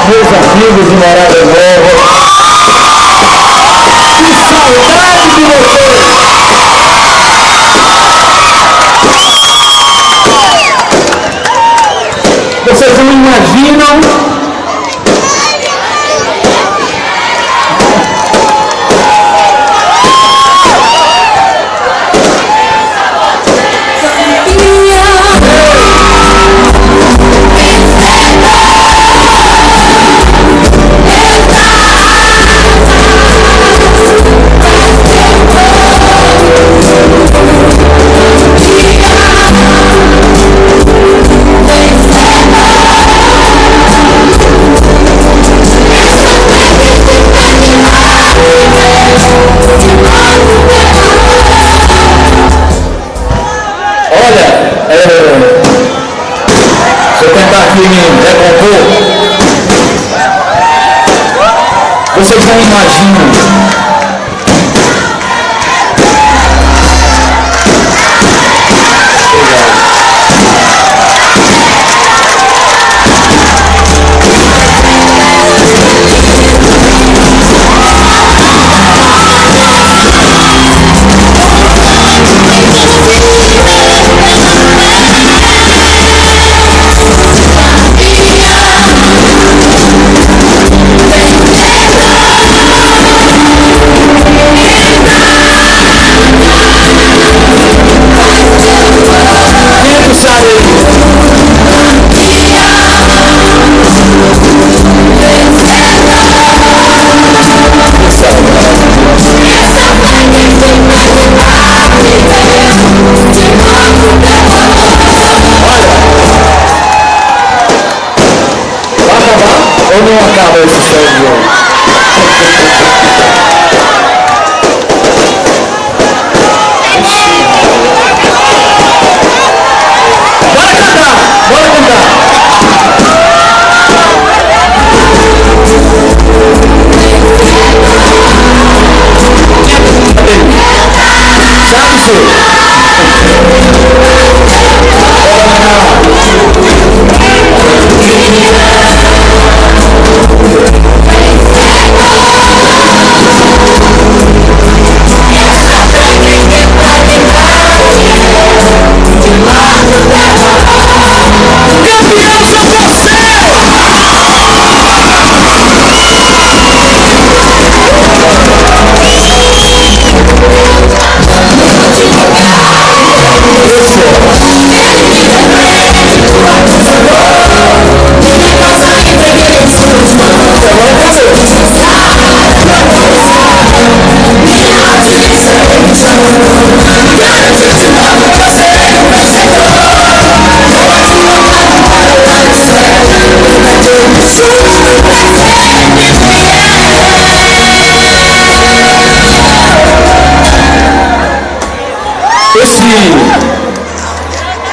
Meus amigos de Morada Nova, que saudade de vocês! Vocês não imaginam se eu tentar aqui me decompor, vocês não imaginam ou não acaba esse show de hoje? Bora cantar! Bora cantar! Sabe-se?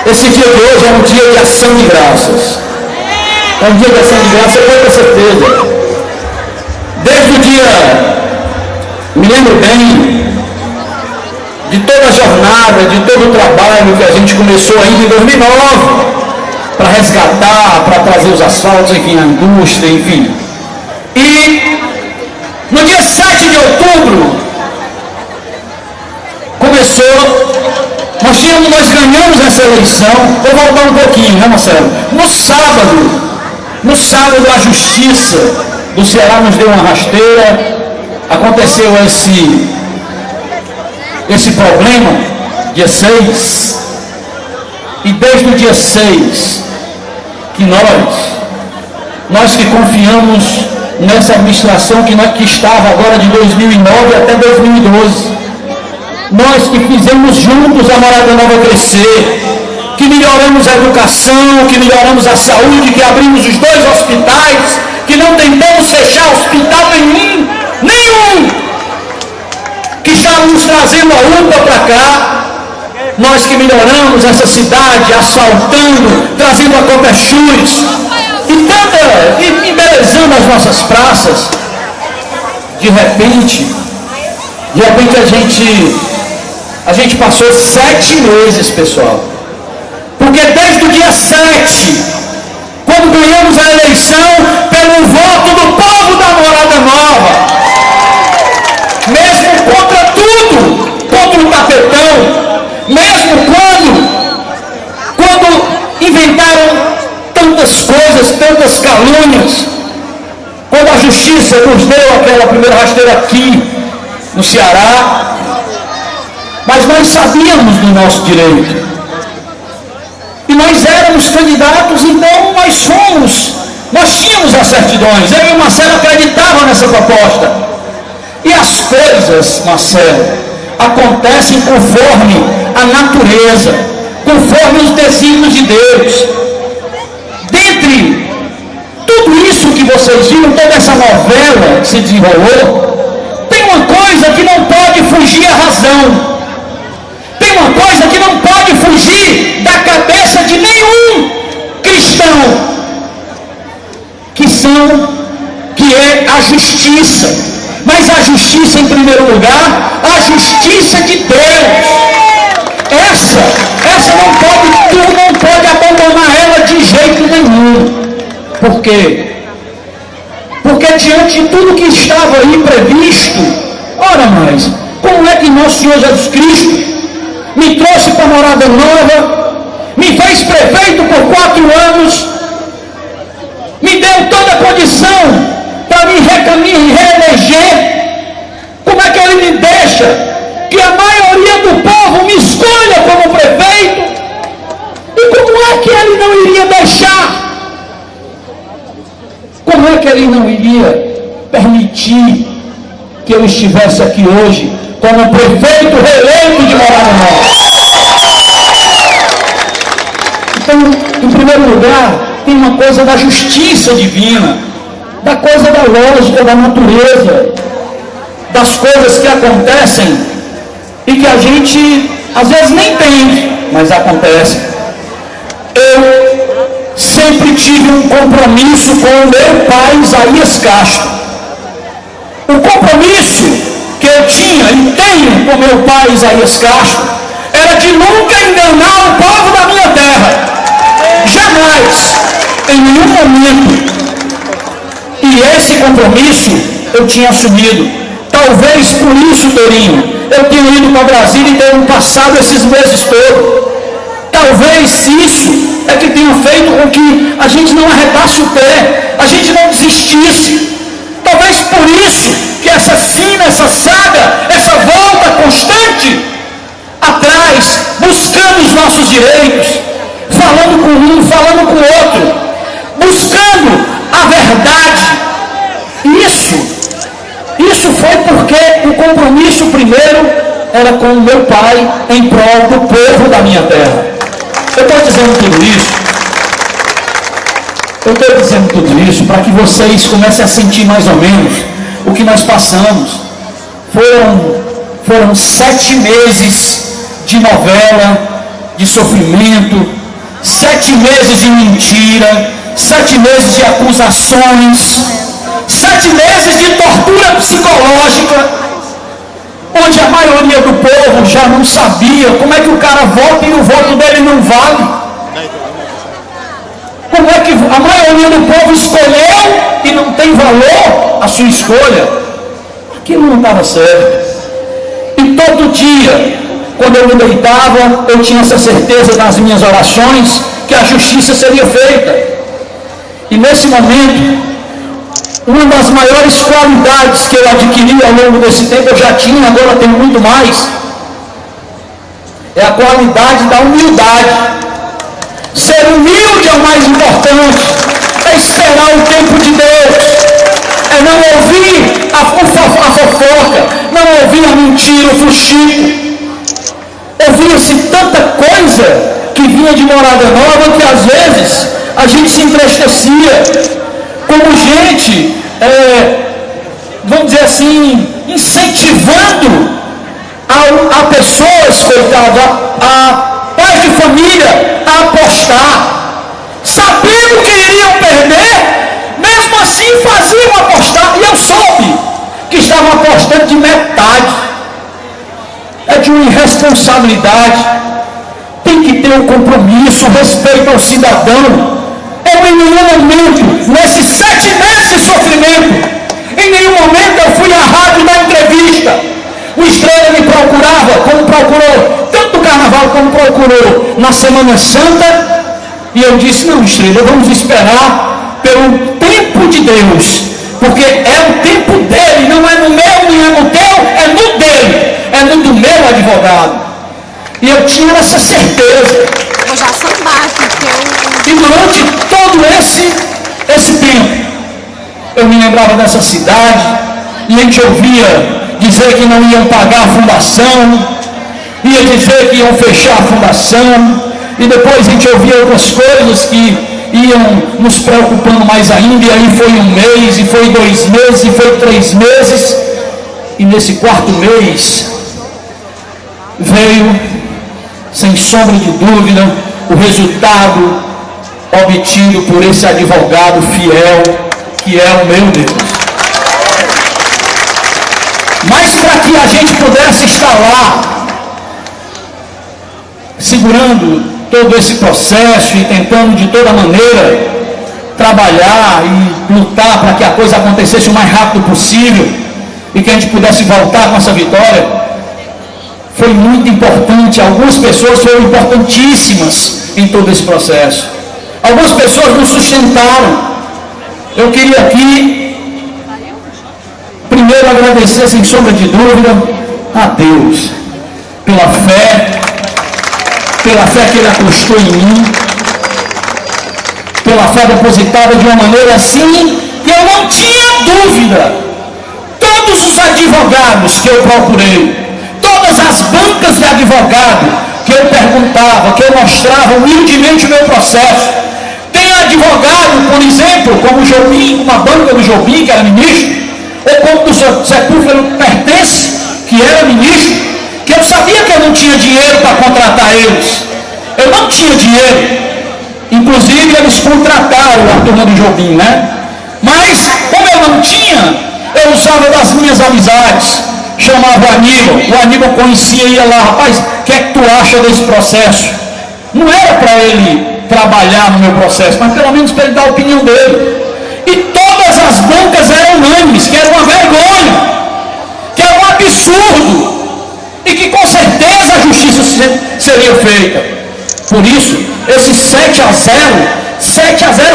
Esse dia de hoje é um dia de ação de graças. É um dia de ação de graças, pode ter certeza. Desde o dia, me lembro bem, de toda a jornada, de todo o trabalho que a gente começou ainda em 2009, para resgatar, para trazer os asfaltos, enfim, a indústria, enfim. E no dia 7 de outubro, começou, nós ganhamos essa eleição. Vou voltar um pouquinho, né, Marcelo? No sábado a Justiça do Ceará nos deu uma rasteira, aconteceu esse problema, dia 6, e desde o dia 6, que nós que confiamos nessa administração que estava agora de 2009 até 2012, nós que fizemos juntos a Morada Nova crescer, que melhoramos a educação, que melhoramos a saúde, que abrimos os 2 hospitais, que não tentamos fechar hospital nenhum, que estávamos trazendo a UPA para cá, nós que melhoramos essa cidade, asfaltando, trazendo a Copechus, e embelezando as nossas praças. De repente a gente passou 7 meses, pessoal, porque desde o dia 7, quando ganhamos a eleição, pelo voto do povo da Morada Nova, mesmo contra tudo, contra o tapetão, mesmo quando inventaram tantas coisas, tantas calúnias, quando a Justiça nos deu aquela primeira rasteira aqui no Ceará, mas nós sabíamos do nosso direito, e nós éramos candidatos, então nós tínhamos as certidões, eu e o Marcelo acreditavam nessa proposta, e as coisas, Marcelo, acontecem conforme a natureza, conforme os desígnios de Deus. Dentre tudo isso que vocês viram, toda essa novela que se desenrolou, tem uma coisa que não pode fugir à razão, tem uma coisa que não pode fugir da cabeça de nenhum cristão, que é a justiça. Mas a justiça em primeiro lugar, a justiça de Deus. Essa tu não pode abandonar ela de jeito nenhum. Por quê? Porque diante de tudo que estava aí previsto, ora mais, como é que nosso Senhor Jesus Cristo me trouxe para a Morada Nova, me fez prefeito por 4 anos, me deu toda a condição para me reeleger? Como é que Ele me deixa que a maioria do povo me escolha como prefeito? E como é que Ele não iria deixar? Como é que Ele não iria permitir que eu estivesse aqui hoje como prefeito reeleito de Morada Nova? Então, em primeiro lugar, tem uma coisa da justiça divina, da coisa da lógica da natureza, das coisas que acontecem e que a gente às vezes nem entende, mas acontecem. Eu sempre tive um compromisso com o meu pai Isaías Castro. O compromisso que eu tinha e tenho com meu pai Isaías Castro era de nunca enganar o povo da minha terra. Jamais, em nenhum momento. E esse compromisso eu tinha assumido. Talvez por isso, Torinho, eu tenha ido para Brasília e tenho passado esses meses todos. Talvez isso é que tenha feito com que a gente não arredasse o pé, a gente não desistisse. Talvez por isso que essa sina, essa saga, essa volta constante atrás, buscando os nossos direitos, falando com um, falando com o outro, buscando a verdade. Isso foi porque o compromisso primeiro era com o meu pai em prol do povo da minha terra. Eu estou dizendo tudo isso para que vocês comecem a sentir mais ou menos o que nós passamos. Foram 7 meses de novela, de sofrimento, 7 meses de mentira, 7 meses de acusações, 7 meses de tortura psicológica, onde a maioria do povo já não sabia como é que o cara vota e o voto dele não vale. Como é que a maioria do povo escolheu e não tem valor a sua escolha? Aquilo não estava certo. E todo dia, quando eu me deitava, eu tinha essa certeza nas minhas orações que a justiça seria feita. E nesse momento, uma das maiores qualidades que eu adquiri ao longo desse tempo, eu já tinha, agora tenho muito mais, é a qualidade da humildade. Ser humilde é o mais importante, é esperar o tempo de Deus, é não ouvir a fofoca, não ouvir a mentira, o fuxico. Ouvia-se tanta coisa que vinha de Morada Nova que às vezes a gente se entristecia, como gente, vamos dizer assim, incentivando a pessoas, coitado, a pais de família, a apostar, sabendo que iriam perder, mesmo assim faziam apostar, e eu soube que estavam apostando de metade. É de uma irresponsabilidade. Tem que ter um compromisso, respeito ao cidadão. Eu em nenhum momento, nesses 7 meses de sofrimento, em nenhum momento eu fui à rádio na entrevista. O Estrela me procurava, como procurou, tanto no carnaval como procurou na Semana Santa, e eu disse, não, Estrela, vamos esperar pelo tempo de Deus, porque é o tempo dele, não é no meu, nem é no teu, é no dele, é no do meu advogado. E eu tinha essa certeza. Vou já sambar aqui, porque E durante todo esse tempo, eu me lembrava dessa cidade, e a gente ouvia dizer que não iam pagar a fundação, ia dizer que iam fechar a fundação, e depois a gente ouvia outras coisas que iam nos preocupando mais ainda, e aí foi 1 mês, e foi 2 meses, e foi 3 meses, e nesse 4º mês, veio, sem sombra de dúvida, o resultado obtido por esse advogado fiel, que é o meu Deus. Mas para que a gente pudesse estar lá, segurando todo esse processo e tentando de toda maneira trabalhar e lutar para que a coisa acontecesse o mais rápido possível e que a gente pudesse voltar com essa vitória, foi muito importante. Algumas pessoas foram importantíssimas em todo esse processo. Algumas pessoas nos sustentaram. Eu queria aqui primeiro agradecer, sem sombra de dúvida, a Deus pela fé que Ele acostou em mim, pela fé depositada de uma maneira assim que eu não tinha dúvida. Todos os advogados que eu procurei, todas as bancas de advogado que eu perguntava, que eu mostrava humildemente o meu processo. Tem advogado, por exemplo, como o Jobim, uma banca do Jobim, que era ministro, ou como do Sepúlveda Pertence, que era ministro, que eu sabia que eu não tinha dinheiro para contratar eles. Eu não tinha dinheiro. Inclusive eles contrataram a turma do Jobim, né? Mas, como eu não tinha, eu usava das minhas amizades. Chamava o Aníbal conhecia e ia lá, rapaz, o que é que tu acha desse processo? Não era para ele trabalhar no meu processo, mas pelo menos para ele dar a opinião dele. E todas as bancas eram unânimes, que era uma vergonha, que era um absurdo, e que com certeza a justiça seria feita. Por isso, esse 7-0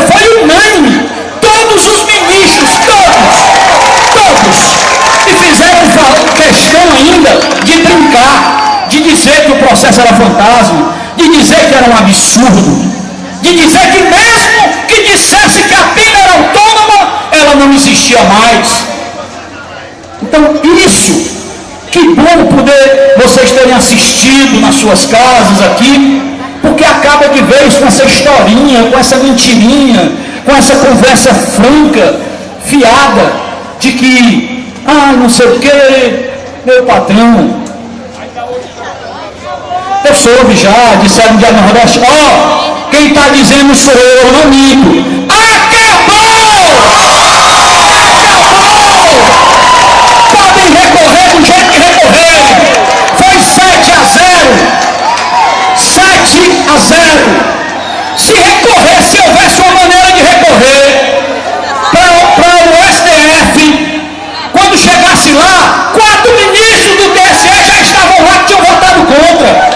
foi unânime. Todos os ministros, todos, e fizeram questão ainda de brincar, de dizer que o processo era fantasma, de dizer que era um absurdo, de dizer que mesmo que dissesse que a pena era autônoma, ela não existia mais. Então, isso, que bom poder vocês terem assistido nas suas casas aqui, porque acaba de vez com essa historinha, com essa mentirinha, com essa conversa franca, fiada, de que, não sei o que, meu patrão. soube já, disseram de Nordeste, quem está dizendo sou eu não minto. Acabou! Podem recorrer do jeito que recorrerem. Foi 7-0. 7-0. Se recorrer, se houvesse uma maneira de recorrer para o STF, quando chegasse lá, 4 ministros do TSE já estavam lá que tinham votado contra.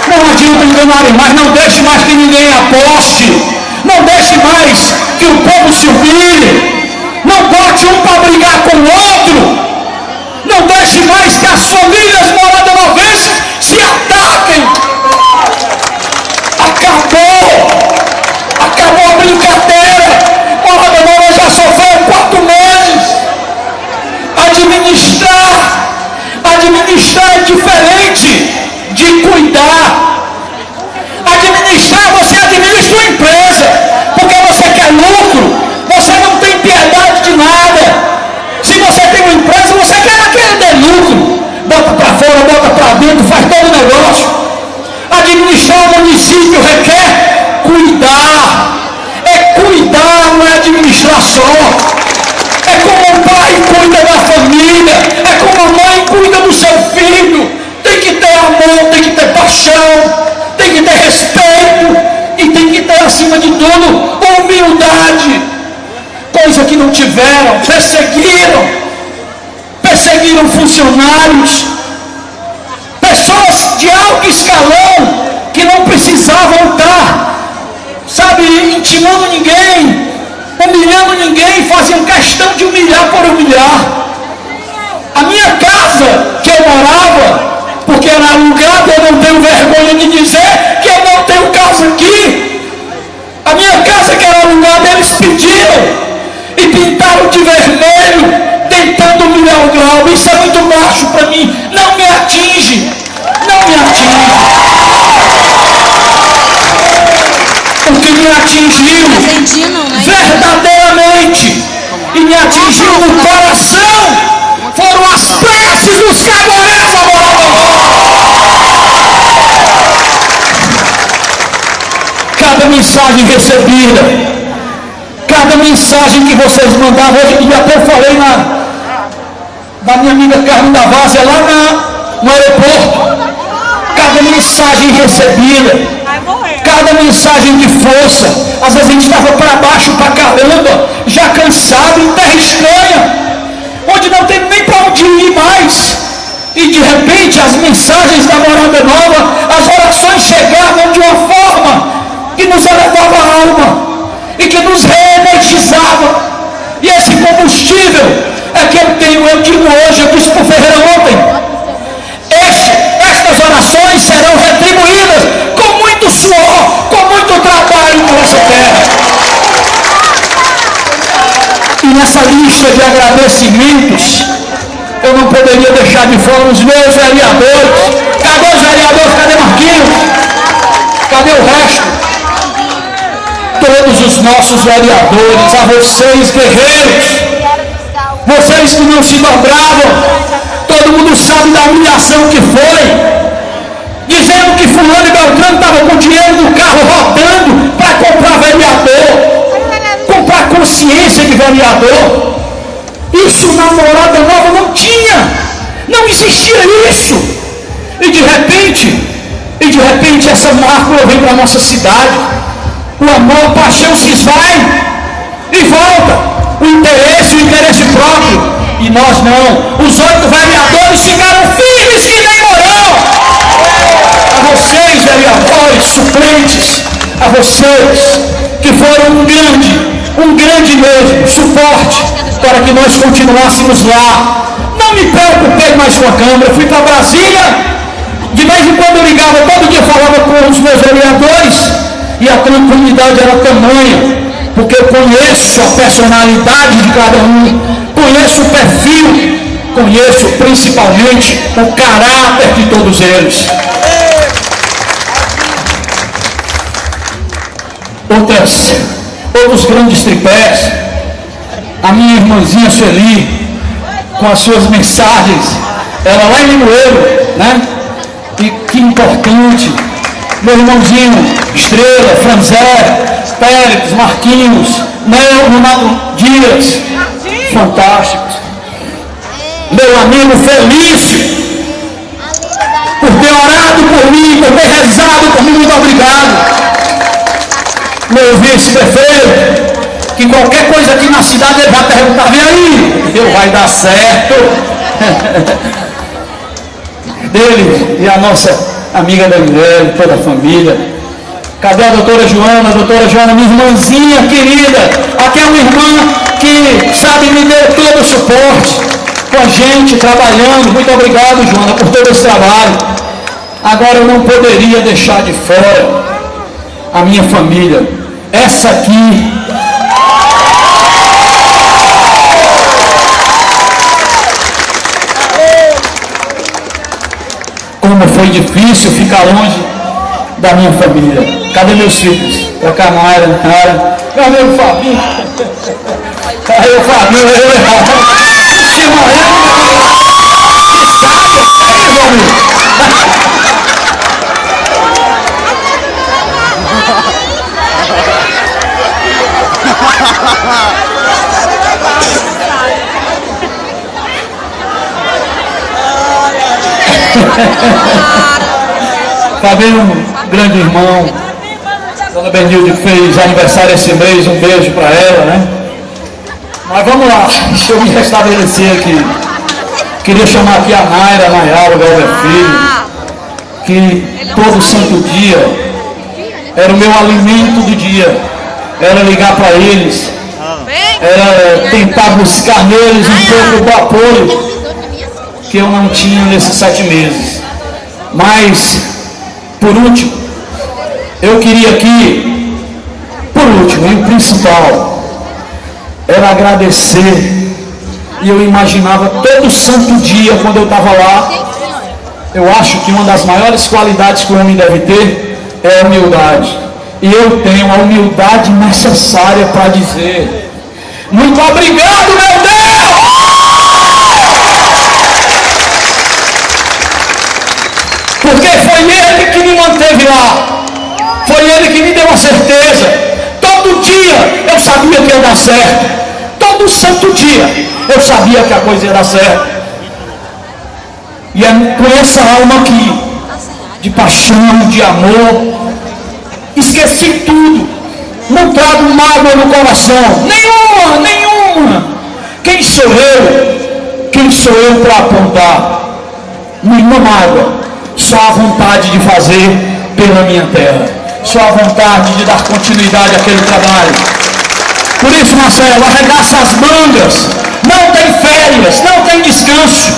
Não adianta enganarem mais, não deixe mais que ninguém aposte, não deixe mais que o povo se humilhe, não bote um para brigar com o outro, não deixe mais que as famílias moradanovenses se ataquem. Acabou a brincadeira. Moradonova já sofreu 4 meses. Administrar é diferente de cuidar. Administrar, você administra uma empresa, porque você quer lucro, você não tem piedade de nada. Se você tem uma empresa, você quer que ela dê lucro, bota para fora, bota para dentro, faz todo o negócio. Administrar o município requer cuidar, não é administrar só. É como o pai cuida da família, é como a mãe cuida do seu filho. Tem que ter amor, tem que ter paixão, tem que ter respeito e tem que ter, acima de tudo, humildade. Coisa que não tiveram, perseguiram funcionários, pessoas de alto escalão que não precisavam estar, intimando ninguém, humilhando ninguém, faziam questão de humilhar por humilhar. A minha casa que eu morava, porque era alugada, eu não tenho vergonha de dizer que eu não tenho casa aqui. A minha casa que era alugada, eles pediram e pintaram de vermelho, tentando humilhar o grau. Isso é muito baixo para mim, não me atinge. O que me atingiu verdadeiramente e me atingiu no coração foram as preces dos cabarés a cada mensagem recebida, cada mensagem que vocês mandavam, hoje, e até falei da minha amiga Carmen da Várzea lá no aeroporto, cada mensagem recebida, cada mensagem de força. Às vezes a gente estava para baixo pra caramba, já cansado, em terra estranha, onde não tem nem para onde ir mais, e de repente as mensagens da Morada Nova, as orações chegavam de uma forma que nos elevava a alma e que nos reenergizava. E esse combustível é que eu digo hoje, eu disse para o Ferreira ontem, estas orações serão retribuídas com muito suor, com muito trabalho por essa terra. E nessa lista de agradecimentos, eu não poderia deixar de fora os meus vereadores. Cadê os vereadores? Cadê Marquinhos? Cadê o resto? Todos os nossos vereadores, a vocês guerreiros, vocês que não se dobravam. Todo mundo sabe da humilhação que foi, dizendo que fulano e Beltrano estavam com dinheiro no carro rodando para comprar vereador, comprar consciência de vereador. Isso na Morada Nova não tinha, não existia isso. E de repente essa mácula vem para a nossa cidade. O amor, a paixão se esvai e volta. O interesse próprio. E nós não. Os 8 vereadores ficaram firmes que nem Mourão. A vocês, vereadores, suplentes, a vocês que foram um grande mesmo suporte para que nós continuássemos lá. Não me preocupei mais com a Câmara. Fui para Brasília. De vez em quando eu ligava, todo dia falava com os meus vereadores. E a tranquilidade era tamanha, porque eu conheço a personalidade de cada um, conheço o perfil, conheço principalmente o caráter de todos eles. Outros grandes tripés, a minha irmãzinha Sueli, com as suas mensagens ela lá em Limoeiro, né? E que importante. Meu irmãozinho Estrela, Franzé, Pérez, Marquinhos, Nel, Ronaldo Dias, fantásticos. Meu amigo Felício, por ter orado por mim, por ter rezado por mim, muito obrigado. Meu vice-prefeito, que qualquer coisa aqui na cidade ele vai perguntar, vem aí, eu vai dar certo. Dele e a nossa amiga Daniela, toda a família. Cadê a doutora Joana? Doutora Joana, minha irmãzinha querida. Aqui é uma irmã que, sabe, me deu todo o suporte com a gente, trabalhando. Muito obrigado, Joana, por todo esse trabalho. Agora eu não poderia deixar de fora a minha família. Essa aqui. Como foi difícil ficar longe da minha família. Cadê meus filhos? Pra cá, Mayra, Nara. Meu amigo Fabinho. Aí o Fabinho, se morrendo, que sabe, aí, meu amigo. Fabinho, grande irmão. Dona Benilde fez aniversário esse mês, um beijo para ela, né? Mas vamos lá, deixa eu me restabelecer aqui. Queria chamar aqui a Naira, a Nayara, o Galber Filho, que todo santo dia era o meu alimento do dia. Era ligar para eles, era tentar buscar neles um pouco do apoio que eu não tinha nesses 7 meses. Mas, por último, eu queria aqui, por último, e o principal, era agradecer. E eu imaginava todo santo dia, quando eu estava lá, eu acho que uma das maiores qualidades que o homem deve ter é a humildade. E eu tenho a humildade necessária para dizer: muito obrigado, meu Deus! Porque foi Ele que me manteve lá. Foi Ele que me deu a certeza. Todo dia eu sabia que ia dar certo. Todo santo dia eu sabia que a coisa ia dar certo. E é com essa alma aqui, de paixão, de amor, esqueci tudo. Não trago mágoa no coração. Nenhuma. Quem sou eu? Quem sou eu para apontar? Nenhuma mágoa. Só a vontade de fazer pela minha terra. Só a vontade de dar continuidade àquele trabalho. Por isso, Marcelo, arregaça as mangas. Não tem férias, não tem descanso.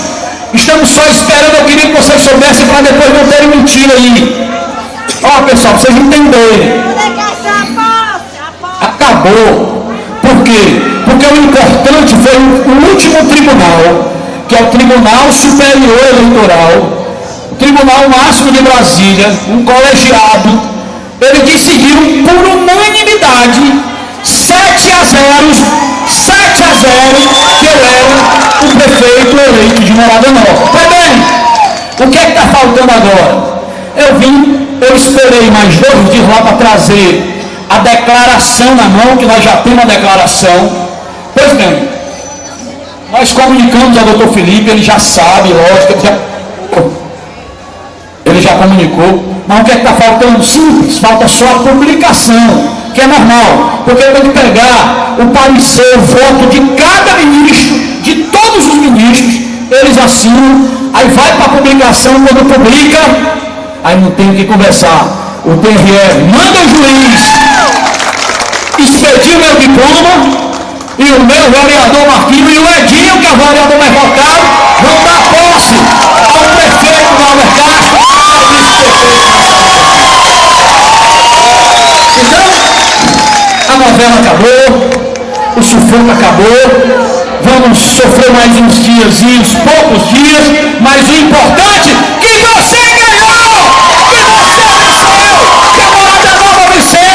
Estamos só esperando. Eu queria que vocês soubessem para depois não terem mentira aí. Ó, pessoal, pra vocês entenderem. Acabou. Por quê? Porque o importante foi o último tribunal, que é o Tribunal Superior Eleitoral, o Tribunal Máximo de Brasília, um colegiado. Ele decidiu por unanimidade 7-0, que eu era o prefeito eleito de Morada Nova. Tá bem? O que é que está faltando agora? Eu esperei mais 2 dias lá para trazer a declaração na mão, que nós já temos a declaração. Pois bem, nós comunicamos ao doutor Felipe, ele já sabe, lógico, ele já comunicou. Mas o que é que está faltando? Simples, falta só a publicação, que é normal, porque tem que pegar o parecer, o voto de cada ministro, de todos os ministros, eles assinam, aí vai para a publicação. Quando publica, aí não tem o que conversar. O TRE manda o juiz expedir o meu diploma, e o meu vereador Marquinhos e o Edinho, que é o vereador mais votado, vão dar posse ao prefeito Galber Castro, ao vice-prefeito. Então, a novela acabou, o sufoco acabou, vamos sofrer mais uns diazinhos, poucos dias, mas o importante é que você ganhou, que você venceu, que a Morada Nova venceu.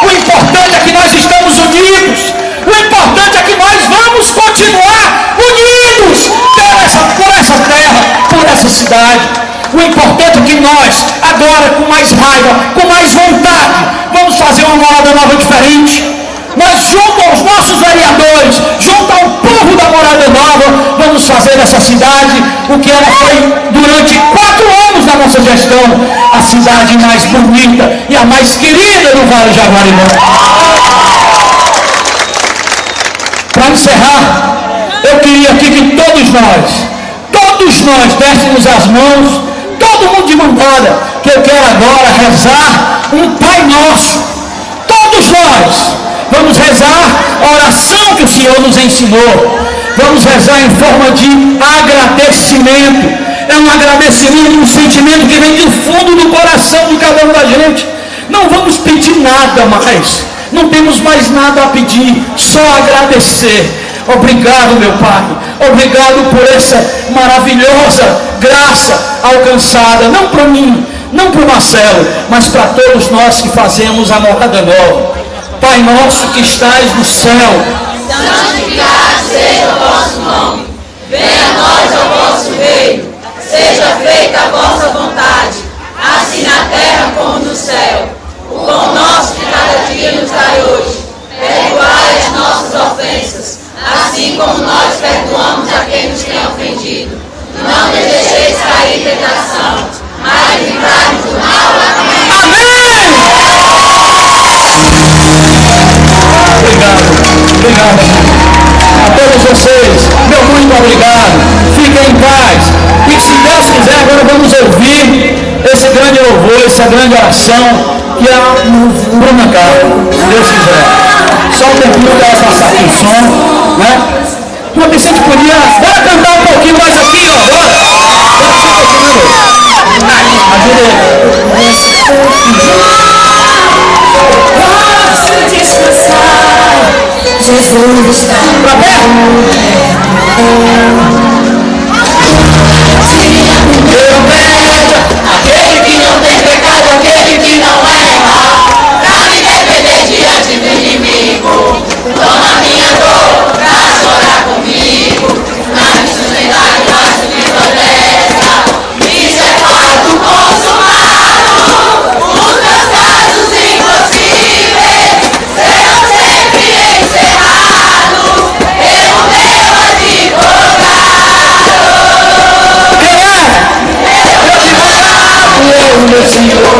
O importante é que nós estamos unidos, o importante é que nós vamos continuar unidos por essa terra, necessidade. O importante é que nós, agora com mais raiva, com mais vontade, vamos fazer uma Morada Nova diferente. Nós, junto aos nossos vereadores, junto ao povo da Morada Nova, vamos fazer dessa cidade o que ela foi durante 4 anos da nossa gestão, a cidade mais bonita e a mais querida do Vale Jaguaribe. Para encerrar, eu queria aqui que todos nós dessemos as mãos, todo mundo de mão dada, que eu quero agora rezar um Pai Nosso. Todos nós vamos rezar a oração que o Senhor nos ensinou. Vamos rezar em forma de agradecimento. É um agradecimento, um sentimento que vem do fundo do coração de cada um da gente. Não vamos pedir nada mais. Não temos mais nada a pedir, só agradecer. Obrigado, meu Pai. Obrigado por essa maravilhosa graça alcançada, não para mim, não para o Marcelo, mas para todos nós que fazemos a Morada Nova. Pai nosso que estais no céu, santificado seja o vosso nome. Venha a nós o vosso reino. Seja feita a vossa vontade, assim na terra como no céu. O pão nosso de cada dia nos dai hoje. Perdoai as nossas ofensas, assim como nós perdoamos a quem nos tem ofendido. Não nos deixeis cair em tentação, mas livrai-nos do mal. Amém. Obrigado a todos vocês, meu muito obrigado. Fiquem em paz. E se Deus quiser, agora vamos ouvir esse grande louvor, essa grande oração que é a Bruna Carlos, se Deus quiser. Só um tempinho para ela passar aqui o som, né? Eu pensei que podia. Bora cantar um pouquinho mais aqui, ó. Posso descansar, Jesus está pra perto. Eu vejo aquele que não tem pecado, aquele que não erra, pra me defender diante do inimigo. Toma minha dor pra chorar comigo, na dificuldade mais me protesta, me separa do consumado, os meus casos impossíveis serão sempre encerrados pelo meu advogado. Meu Senhor,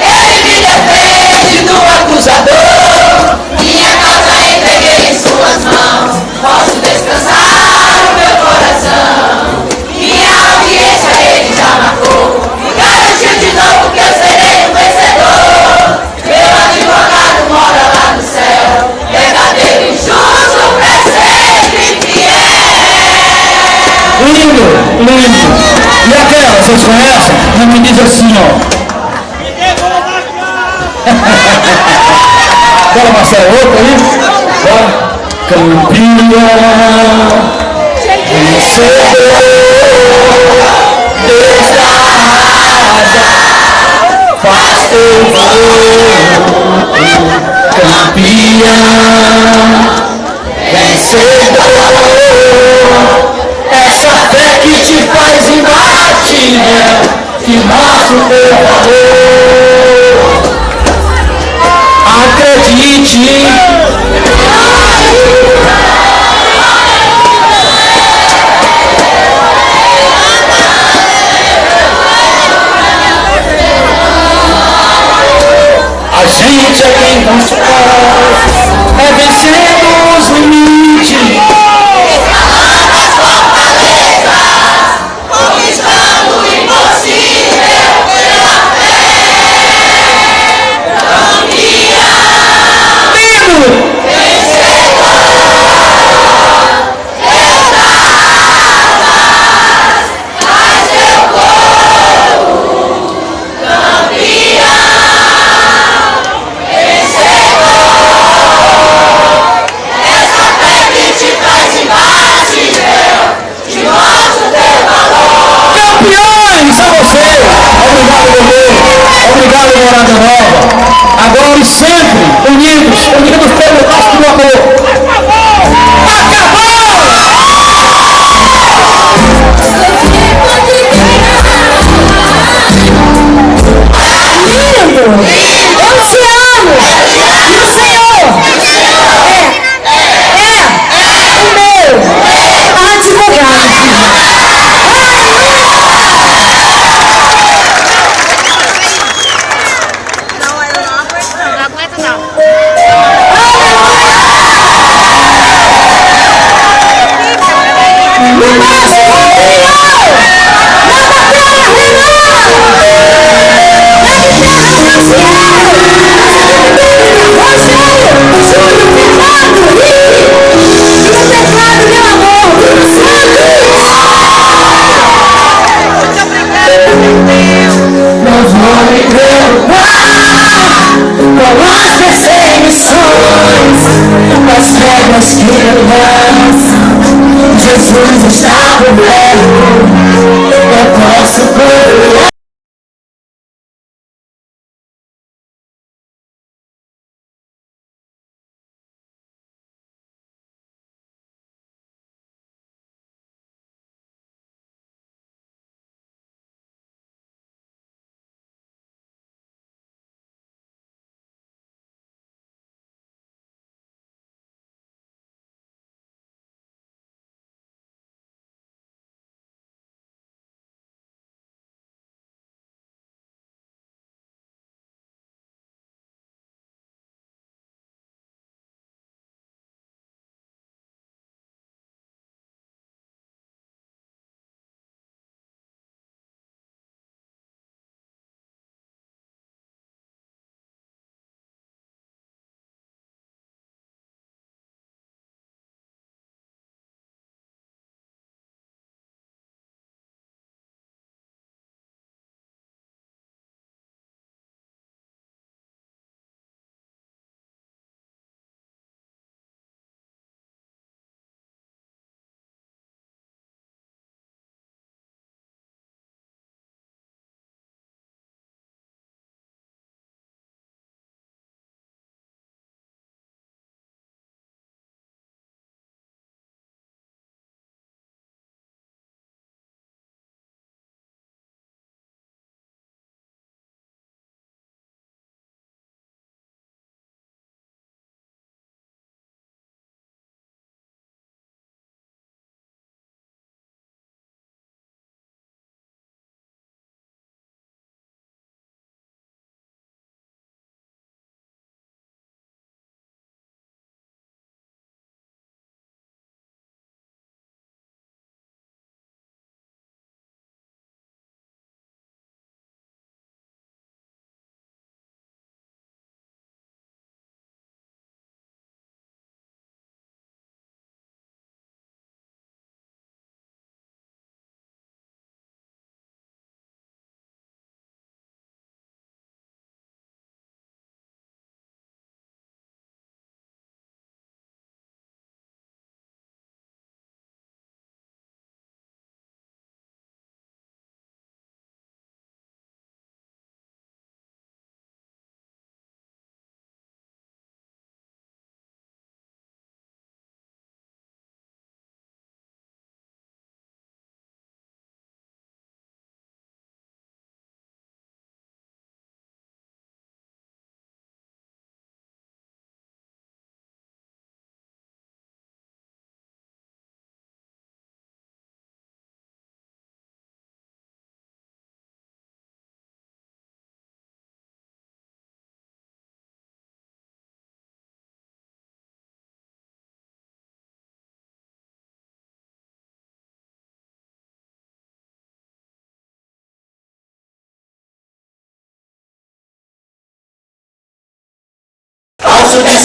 Ele me defende do acusador, minha causa entreguei em suas mãos, posso descansar o meu coração, minha audiência ele já marcou, e garantiu de novo que eu serei um vencedor, meu advogado mora lá no céu, verdadeiro e justo, pra sempre fiel. lindo. E aquela, vocês conhecem? Não me diz assim, ó. Bora, Marcelo, outro aí? Bora. Campeão, vencedor, Deus da raça, faz teu voto. Campeão, vencedor, essa fé que te faz imbatível, que mostra o teu valor. Acredite. A gente é quem constrói, é vencendo os limites. Conquistando o impossível pela fé. Morada Nova, agora e sempre unidos pelo nosso amor. Acabou!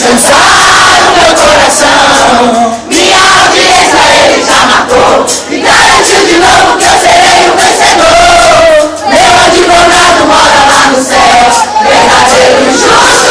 descansar o meu coração. Minha audiência ele já marcou e garantiu de novo que eu serei o vencedor. Meu advogado mora lá no céu, verdadeiro e justo.